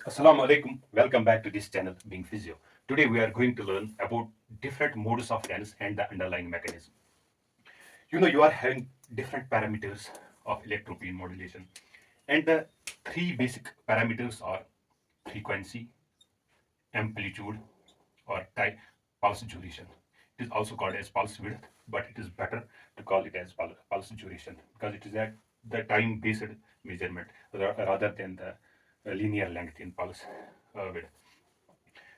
Assalamu alaikum. Welcome back to this channel, Being Physio. Today we are going to learn about different modes of tense and the underlying mechanism. You are having different parameters of electroplane modulation, and the three basic parameters are frequency, amplitude, or pulse duration. It is also called as pulse width, but it is better to call it as pulse duration because it is at the time-based measurement rather than the linear length in pulse width.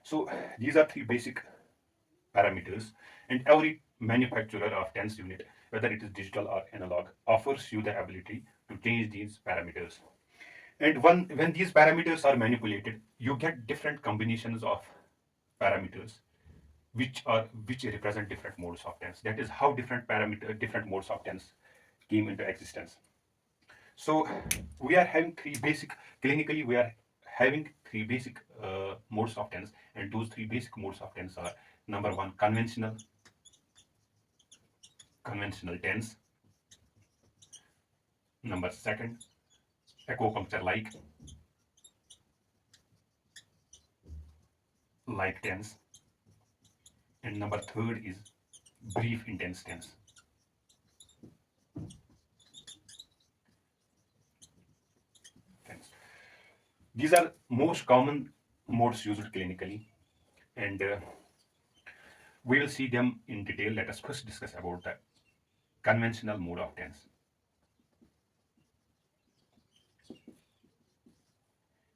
So these are three basic parameters, and every manufacturer of TENS unit, whether it is digital or analog, offers you the ability to change these parameters. And when these parameters are manipulated, you get different combinations of parameters which represent different modes of TENS. That is how different modes of TENS came into existence. So we are having three basic clinically we are having three basic modes of TENS, and those three basic modes of TENS are: number one, conventional TENS; number second, acupuncture like TENS; and number third is brief intense TENS. These are most common modes used clinically, and we will see them in detail. Let us first discuss about the conventional mode of TENS.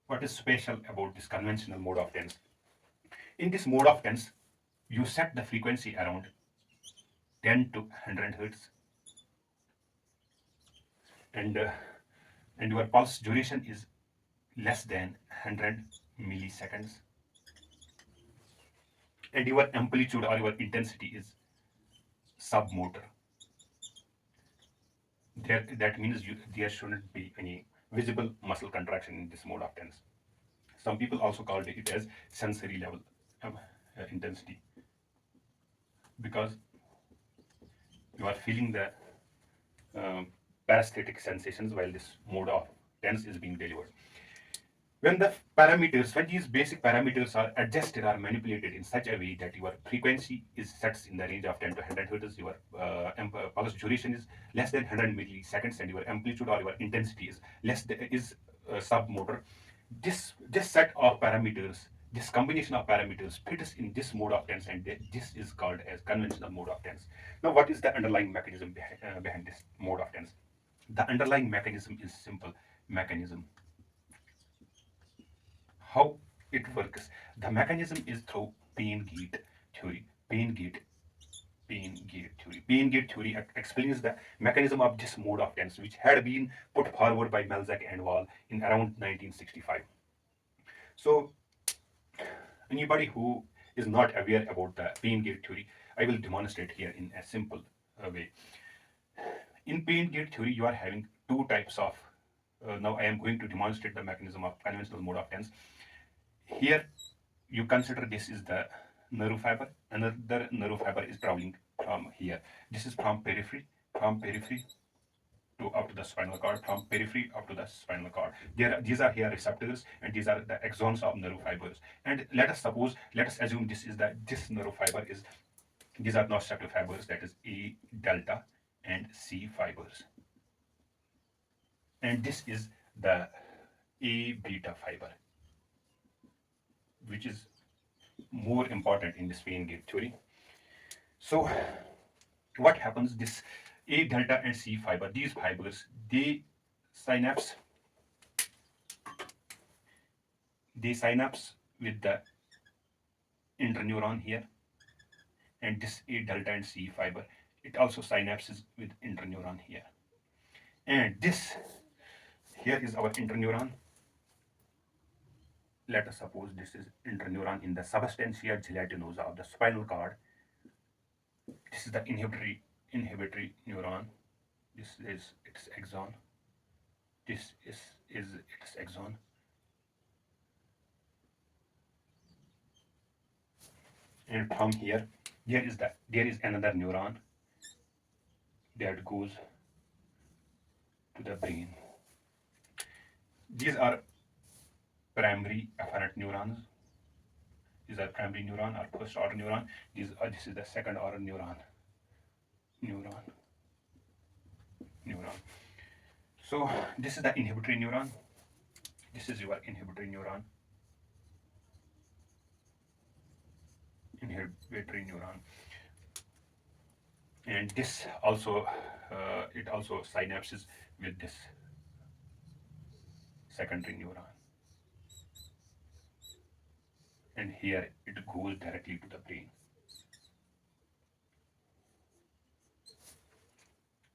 What is special about this conventional mode of TENS? In this mode of TENS, you set the frequency around 10 to 100 hertz, and your pulse duration is less than 100 milliseconds, and your amplitude or your intensity is submotor. That means there shouldn't be any visible muscle contraction in this mode of TENS. Some people also called it as sensory level intensity, because you are feeling the um, parastatic sensations while this mode of TENS is being delivered. When these basic parameters are adjusted or manipulated in such a way that your frequency is set in the range of 10 to 100 hertz, your pulse duration is less than 100 milliseconds, and your amplitude or your intensity is submotor. This set of parameters, this combination of parameters, fits in this mode of TENS, and this is called as conventional mode of TENS. Now, what is the underlying mechanism behind this mode of TENS? The underlying mechanism is simple mechanism. How it works? The mechanism is through pain gate theory. Pain gate theory explains the mechanism of this mode of TENS, which had been put forward by Melzack and Wall in around 1965. So anybody who is not aware about the pain gate theory, I will demonstrate here in a simple way. In pain gate theory, you are having two types of. Now I am going to demonstrate the mechanism of conventional mode of TENS. Here, you consider this is the nerve fiber. Another nerve fiber is traveling from here. This is from periphery to up to the spinal cord, from periphery up to the spinal cord. These are here receptors, and these are the axons of nerve fibers. And let us assume this nerve fiber is, these are nociceptive fibers, that is A delta and C fibers, and this is the A beta fiber, which is more important in this pain gate theory. So what happens? This A delta and C fiber, these fibers, synapse they synapse with the interneuron here, and this A delta and C fiber, it also synapses with interneuron here, and this here is our interneuron. Let us suppose this is interneuron in the substantia gelatinosa of the spinal cord. This is the inhibitory neuron. This is its axon. This is its axon. And from here, there is another neuron that goes to the brain. These are primary afferent neurons. These are primary neuron or first order neuron. This is the second order neuron. So this is the inhibitory neuron. This is your inhibitory neuron. Inhibitory neuron. And this also it also synapses with this secondary neuron, and here it goes directly to the brain.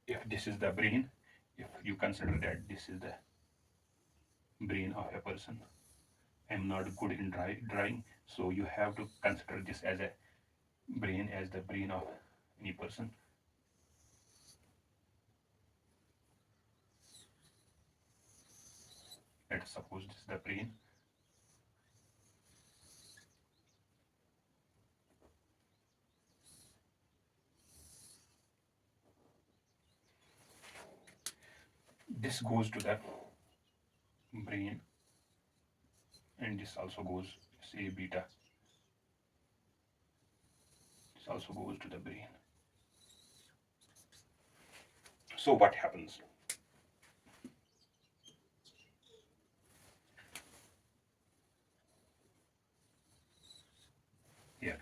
If this is the brain, if you consider that this is the brain of a person, I'm not good in drawing, so you have to consider this as a brain, as the brain of any person. Let's suppose this is the brain. This goes to the brain, and this also goes, say beta, this also goes to the brain. So what happens? Here,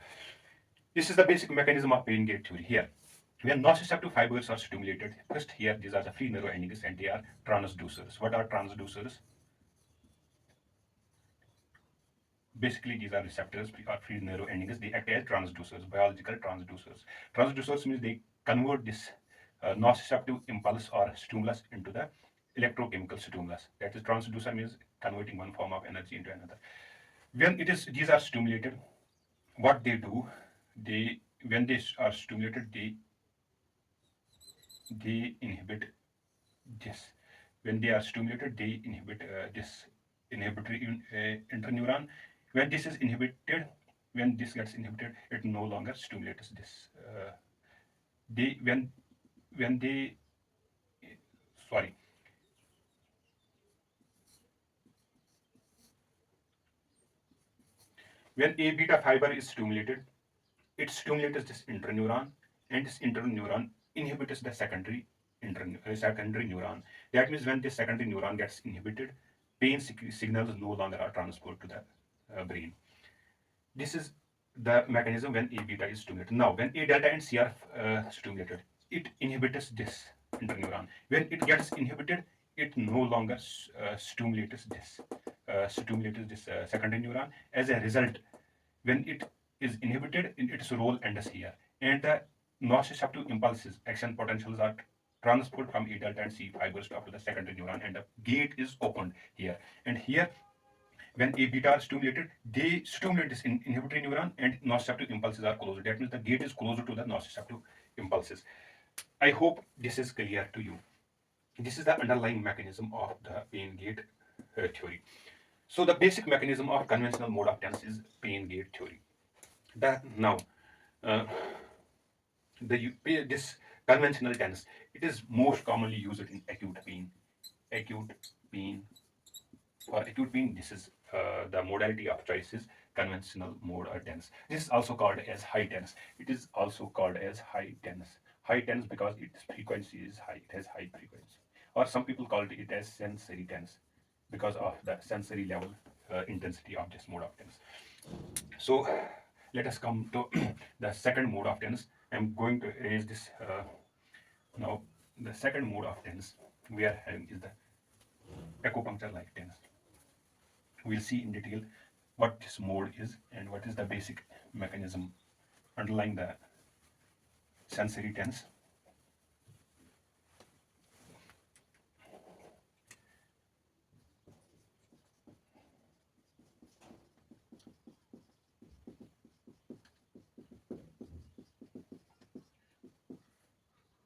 this is the basic mechanism of pain gate theory. Here, when nociceptive fibers are stimulated, first here these are the free nerve endings and they are transducers. What are transducers? Basically, these are receptors or free nerve endings. They act as transducers, biological transducers. Transducers means they convert this nociceptive impulse or stimulus into the electrochemical stimulus. That is, transducer means converting one form of energy into another. When it is these are stimulated, what they do, they when they are stimulated, they inhibit this. When they are stimulated, they inhibit this inhibitory interneuron. When this is inhibited, when this gets inhibited, it no longer stimulates this. They when they sorry when A beta fiber is stimulated, it stimulates this interneuron, and this interneuron inhibits the secondary neuron. That means when this secondary neuron gets inhibited, pain signals no longer are transferred to the brain. This is the mechanism when A beta is stimulated. Now, when A delta and C are stimulated, it inhibits this interneuron. When it gets inhibited, it no longer stimulates this secondary neuron. As a result, when it is inhibited, its role ends here, and the nociceptive impulses, action potentials are transferred from A delta and C fibers to the secondary neuron, and the gate is opened here. And here, when A beta are stimulated, they stimulate this inhibitory neuron, and nociceptive impulses are closer. That means the gate is closer to the nociceptive impulses. I hope this is clear to you. This is the underlying mechanism of the pain gate theory. So the basic mechanism of conventional mode of tense is pain gate theory. Now, uh, this conventional tense, it is most commonly used in acute pain. Acute pain. For acute pain, this is the modality of choice is conventional mode or tense. This is also called as high tense. It is also called as high tense. High tense because its frequency is high. It has high frequency. Or some people call it as sensory tense because of the sensory level intensity of this mode of tense. So let us come to the second mode of tense. I'm going to erase this now. The second mode of tense we are having is the acupuncture like tense. We'll see in detail what this mode is and what is the basic mechanism underlying the sensory tense.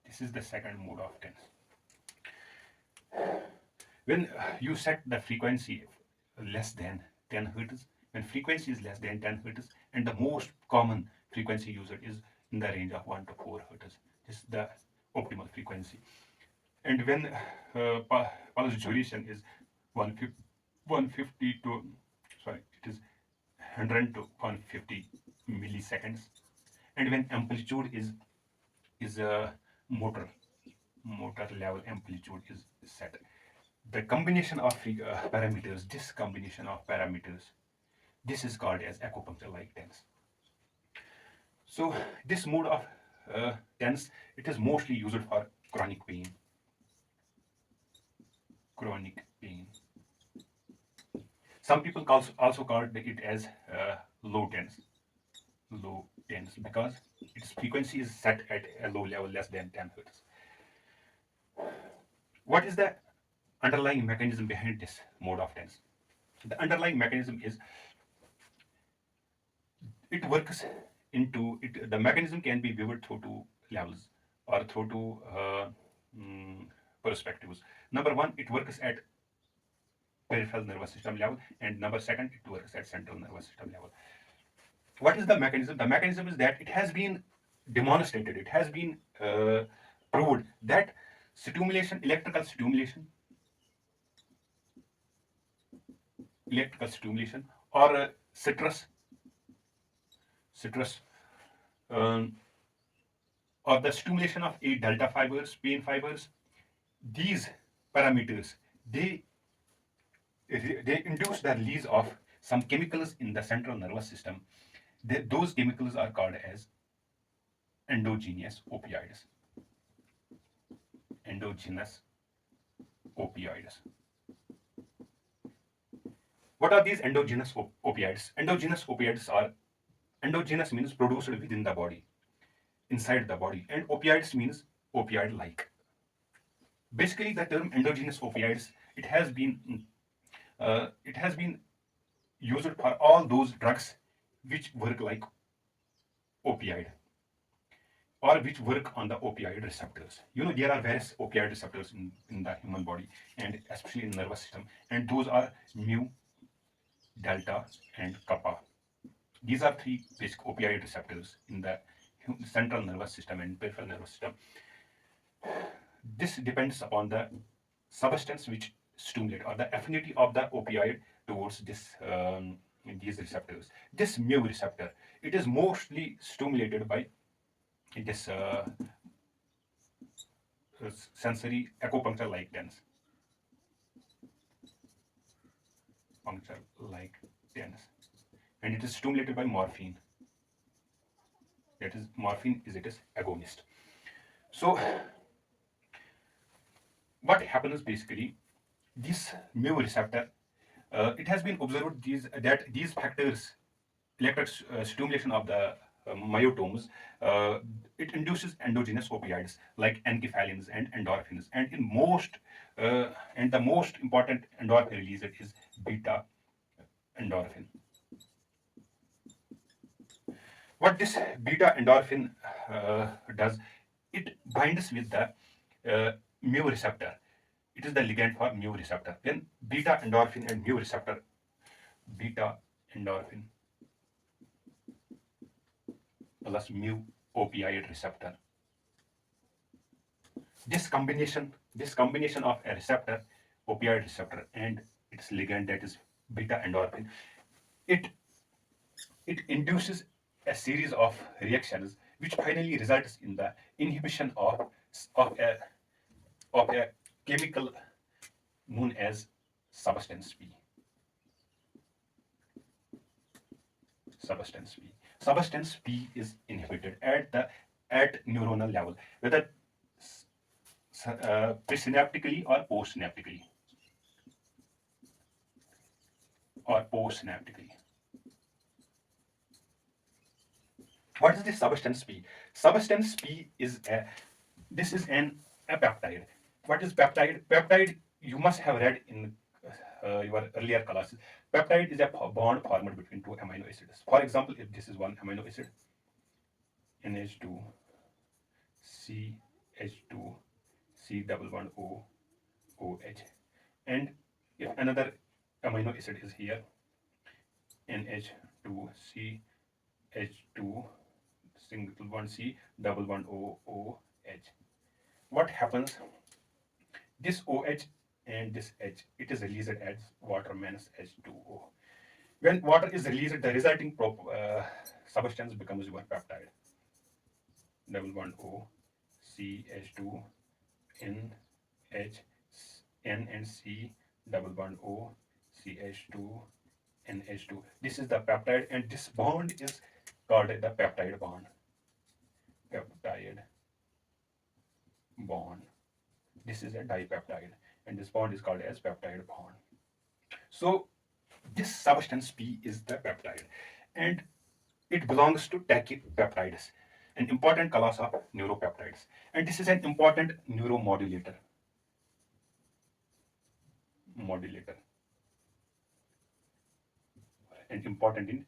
This is the second mode of tense. When you set the frequency less than 10 hertz, when frequency is less than 10 hertz, and the most common frequency used is in the range of 1 to 4 hertz. This is the optimal frequency. And when pulse duration is 150 150 to, sorry, it is 100 to 150 milliseconds. And when amplitude is a motor level amplitude is set, the combination of parameters, this combination of parameters, this is called as acupuncture like tense. So this mode of tense, it is mostly used for chronic pain. Chronic pain. Some people also call it as low tense. Low tense because its frequency is set at a low level, less than 10 hertz. What is the underlying mechanism behind this mode of tense? The underlying mechanism is it works into it. The mechanism can be viewed through two levels or through two mm, perspectives. Number one, it works at peripheral nervous system level, and number second, it works at central nervous system level. What is the mechanism? The mechanism is that it has been demonstrated, it has been proved that stimulation, electrical stimulation, or citrus, um, or the stimulation of A delta fibers, pain fibers, these parameters, they they induce the release of some chemicals in the central nervous system. Those chemicals are called as endogenous opioids. Endogenous opioids. What are these endogenous opioids? Endogenous opioids are, endogenous means produced within the body, inside the body, and opioids means opioid like. Basically, the term endogenous opioids, it has been used for all those drugs which work like opioid or which work on the opioid receptors. You know, there are various opioid receptors in the human body and especially in the nervous system, and those are mu, delta, and kappa. These are three basic opioid receptors in the central nervous system and peripheral nervous system. This depends upon the substance which stimulate or the affinity of the opioid towards these receptors. This mu receptor, it is mostly stimulated by this sensory acupuncture like tense. Puncture like tense, and it is stimulated by morphine. That is, morphine is its agonist. So what happens basically, this mu receptor, it has been observed that these factors, electric stimulation of the myotomes, uh, it induces endogenous opioids like enkephalins and endorphins, and and the most important endorphin releaser is beta endorphin. What this beta endorphin does, it binds with the mu receptor. It is the ligand for mu receptor. Then beta endorphin and mu receptor, beta endorphin plus mu opioid receptor. This combination of a receptor, opioid receptor, and its ligand, that is beta endorphin, it it induces a series of reactions which finally results in the inhibition of a of a chemical known as substance P. Substance P. Substance P is inhibited at neuronal level, whether presynaptically or postsynaptically. Or postsynaptically. What is the substance P? Substance P is a peptide. What is peptide? Peptide, you must have read in your earlier classes. Peptide is a bond formed between two amino acids. For example, if this is one amino acid, NH2, CH2, C double bond O, OH, and if another amino acid is here, NH2, CH2, single bond C, double bond O, OH. What happens? This OH and this H, it is released as water minus H2O. When water is released, the resulting substance becomes your peptide. Double bond O, CH2, N, H, N and C, double bond O, CH2, NH2. This is the peptide, and this bond is called the peptide bond. Peptide bond. This is a dipeptide, and this bond is called as peptide bond. So this substance P is the peptide, and it belongs to tachypeptides, an important class of neuropeptides, and this is an important neuromodulator. Modulator, and important in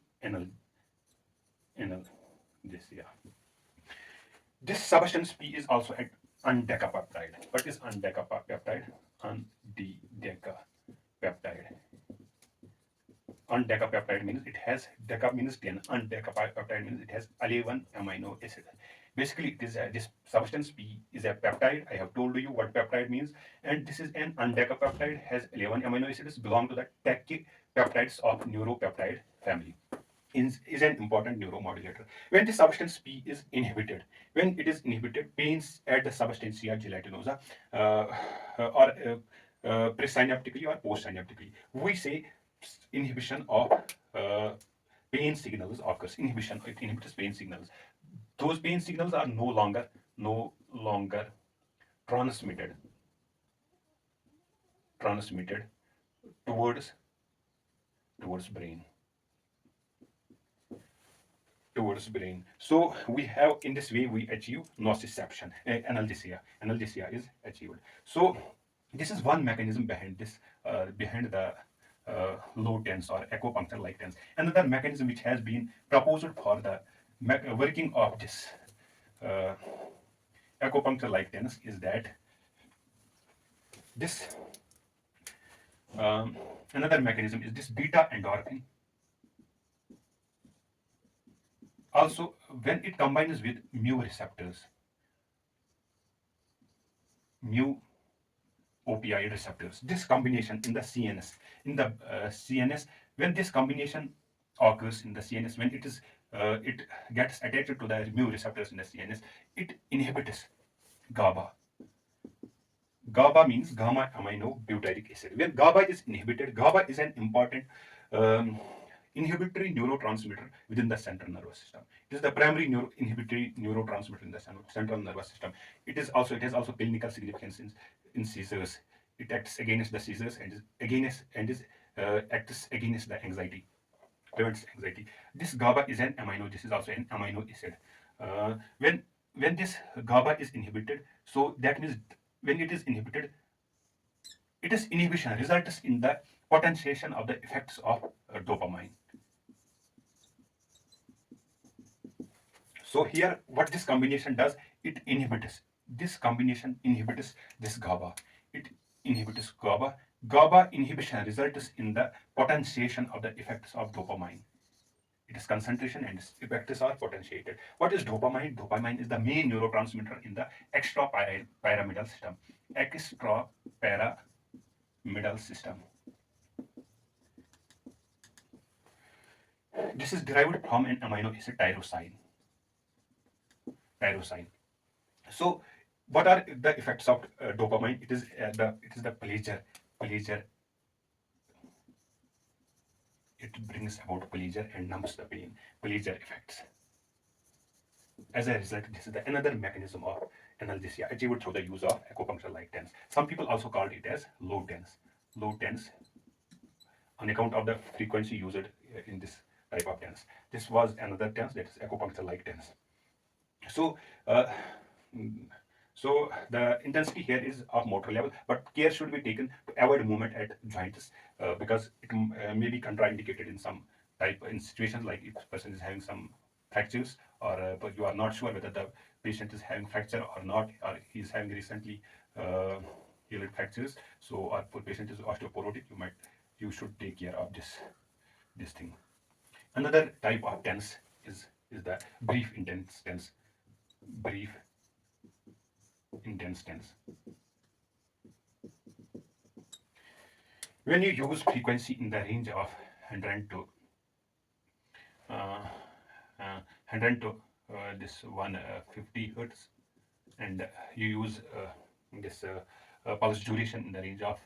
analgesia. This substance P is also an undecapeptide. What is undecapeptide? Undecapeptide. Undecapeptide means it has deca means 10. Undecapeptide means it has 11 amino acids. Basically, it is this substance P is a peptide. I have told you what peptide means, and this is an undecapeptide, has 11 amino acids, belong to the tachypeptides of neuropeptide family. Is an important neuromodulator. When the substance P is inhibited, when it is inhibited, pains at the substantia gelatinosa or presynaptically or postsynaptically. We say inhibition of pain signals occurs. Inhibition, it inhibits pain signals. Those pain signals are no longer transmitted towards brain. So we have, in this way we achieve nociception. Analgesia. Analgesia is achieved. So this is one mechanism behind this, behind the low tense or acupuncture like tense. Another mechanism which has been proposed for the working of this uh, acupuncture like tense is that this another mechanism is this beta endorphin. Also, when it combines with mu receptors, mu opioid receptors, this combination in the CNS, when this combination occurs in the CNS, when it gets attached to the mu receptors in the CNS, it inhibits GABA. GABA means gamma amino butyric acid. When GABA is inhibited, GABA is an important inhibitory neurotransmitter within the central nervous system. It is the primary inhibitory neurotransmitter in the central nervous system. It has also clinical significance in seizures. It acts against the seizures and acts against the anxiety, prevents anxiety. This GABA is an amino. This is also an amino acid. When this GABA is inhibited, so that means when it is inhibited, it is inhibition results in the potentiation of the effects of dopamine. So here, what this combination does, it inhibits. This combination inhibits this GABA. It inhibits GABA. GABA inhibition results in the potentiation of the effects of dopamine. Its concentration and its effects are potentiated. What is dopamine? Dopamine is the main neurotransmitter in the extrapyramidal system. Extrapyramidal system. This is derived from an amino acid tyrosine. So, what are the effects of dopamine? It is the pleasure. It brings about pleasure and numbs the pain. Pleasure effects. As a result, this is another mechanism of analgesia achieved through the use of acupuncture-like tense. Some people also called it as low tense. Low tense, on account of the frequency used in this type of tense. This was another tense, that is acupuncture-like tense. So, so the intensity here is of motor level, but care should be taken to avoid movement at joints because it may be contraindicated in some in situations like if person is having some fractures, or but you are not sure whether the patient is having fracture or not, or he is having recently healed fractures. So, or patient is osteoporotic, you should take care of this thing. Another type of tense is the brief intense tense. Brief intense tense. When you use frequency in the range of 100 to uh, 100 to this 150 hertz, and you use this pulse duration in the range of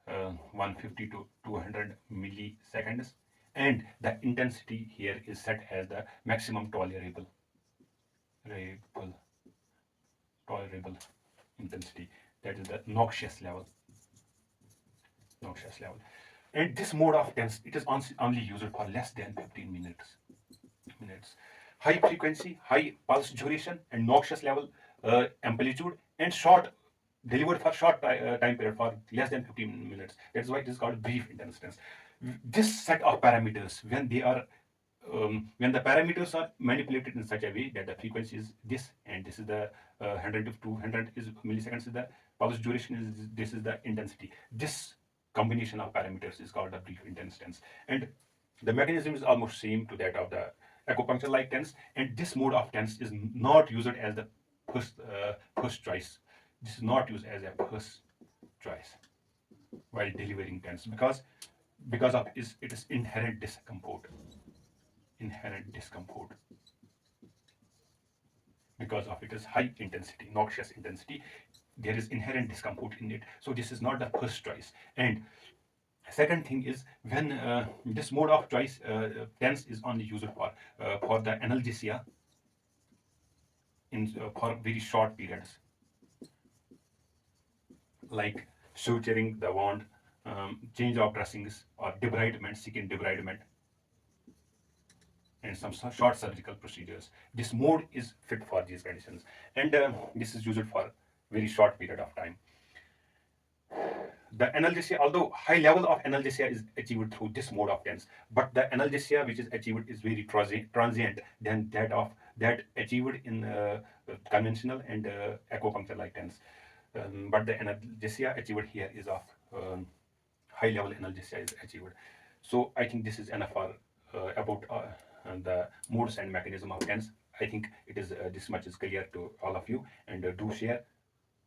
150 to 200 milliseconds, and the intensity here is set as the maximum tolerable tolerable intensity, that is the noxious level. And this mode of tense, it is only used for less than 15 minutes. High frequency, high pulse duration, and noxious level amplitude, and short delivered for short time period for less than 15 minutes. That's why it is called brief intense tense. This set of parameters, when the parameters are manipulated in such a way that the frequency is this, and this is the 100 to 200 is milliseconds is the pulse duration, is this is the intensity. This combination of parameters is called a brief intense tense, and the mechanism is almost same to that of the acupuncture like tense. And this mode of tense is not used as the first choice. This is not used as a first choice while delivering tense, because of it is inherent discomfort, because of it is high intensity, noxious intensity. There is inherent discomfort in it, so this is not the first choice. And second thing is, when this mode of choice tense is only used for the analgesia for very short periods, like suturing the wound, change of dressings, or debridement, skin debridement, and some short surgical procedures. This mode is fit for these conditions, and this is used for very short period of time. The analgesia, although high level of analgesia is achieved through this mode of tense, but the analgesia which is achieved is very transient than that achieved in conventional and acupuncture like tense. But the analgesia achieved here is of high level analgesia is achieved. So I think this is enough for about the modes and mechanism of tense. I think it is this much is clear to all of you, and do share,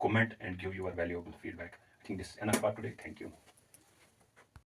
comment, and give your valuable feedback. I think this is enough for today. Thank you.